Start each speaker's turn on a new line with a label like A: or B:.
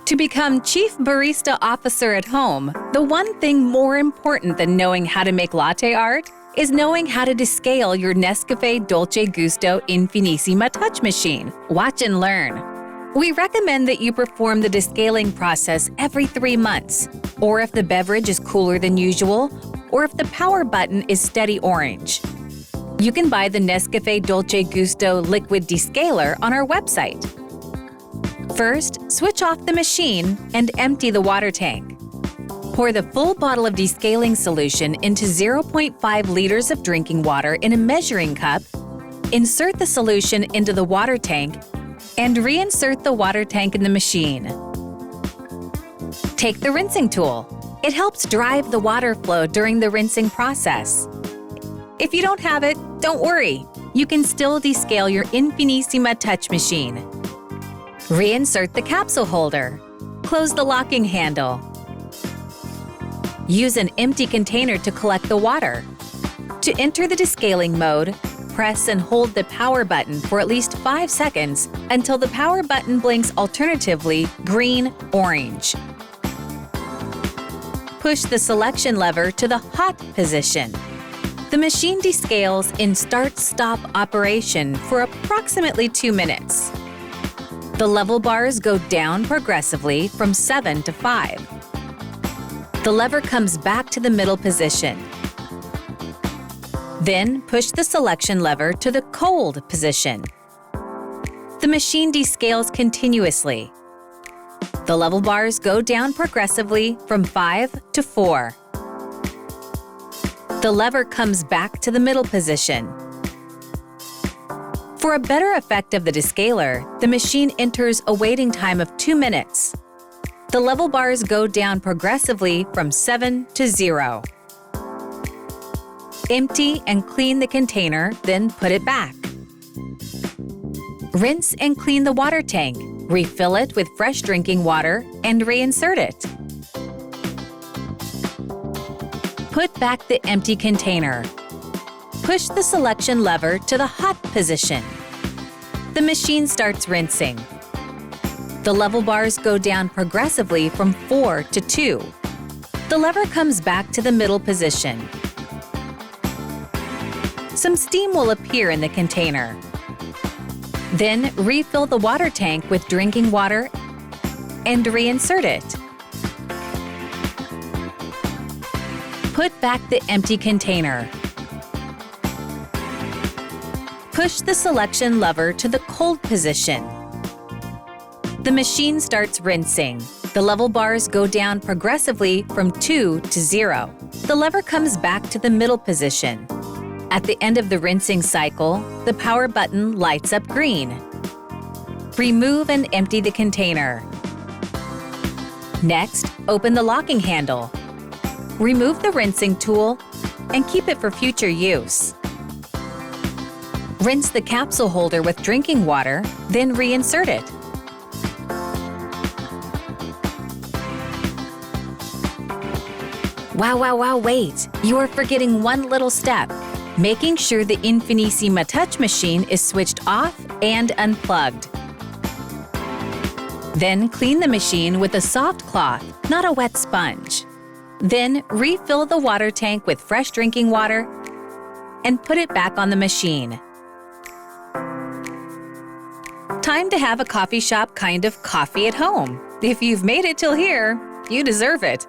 A: To become Chief Barista Officer at home, the one thing more important than knowing how to make latte art is knowing how to descale your Nescafe Dolce Gusto Infinissima Touch machine. Watch and learn. We recommend that you perform the descaling process every 3 months, or if the beverage is cooler than usual, or if the power button is steady orange. You can buy the Nescafe Dolce Gusto Liquid Descaler on our website. First, switch off the machine and empty the water tank. Pour the full bottle of descaling solution into 0.5 liters of drinking water in a measuring cup, insert the solution into the water tank, and reinsert the water tank in the machine. Take the rinsing tool. It helps drive the water flow during the rinsing process. If you don't have it, don't worry. You can still descale your Infinissima Touch machine. Reinsert the capsule holder. Close the locking handle. Use an empty container to collect the water. To enter the descaling mode, press and hold the power button for at least 5 seconds until the power button blinks alternatively green-orange. Push the selection lever to the hot position. The machine descales in start-stop operation for approximately 2 minutes. The level bars go down progressively from 7 to 5. The lever comes back to the middle position. Then push the selection lever to the cold position. The machine descales continuously. The level bars go down progressively from 5 to 4. The lever comes back to the middle position. For a better effect of the descaler, the machine enters a waiting time of 2 minutes. The level bars go down progressively from 7 to 0. Empty and clean the container, then put it back. Rinse and clean the water tank, refill it with fresh drinking water, and reinsert it. Put back the empty container. Push the selection lever to the hot position. The machine starts rinsing. The level bars go down progressively from 4 to 2. The lever comes back to the middle position. Some steam will appear in the container. Then refill the water tank with drinking water and reinsert it. Put back the empty container. Push the selection lever to the cold position. The machine starts rinsing. The level bars go down progressively from 2 to 0. The lever comes back to the middle position. At the end of the rinsing cycle, the power button lights up green. Remove and empty the container. Next, open the locking handle. Remove the rinsing tool and keep it for future use. Rinse the capsule holder with drinking water, then reinsert it. Wow, wait! You are forgetting one little step. Making sure the Infinissima Touch machine is switched off and unplugged. Then clean the machine with a soft cloth, not a wet sponge. Then refill the water tank with fresh drinking water and put it back on the machine. Time to have a coffee shop kind of coffee at home. If you've made it till here, you deserve it.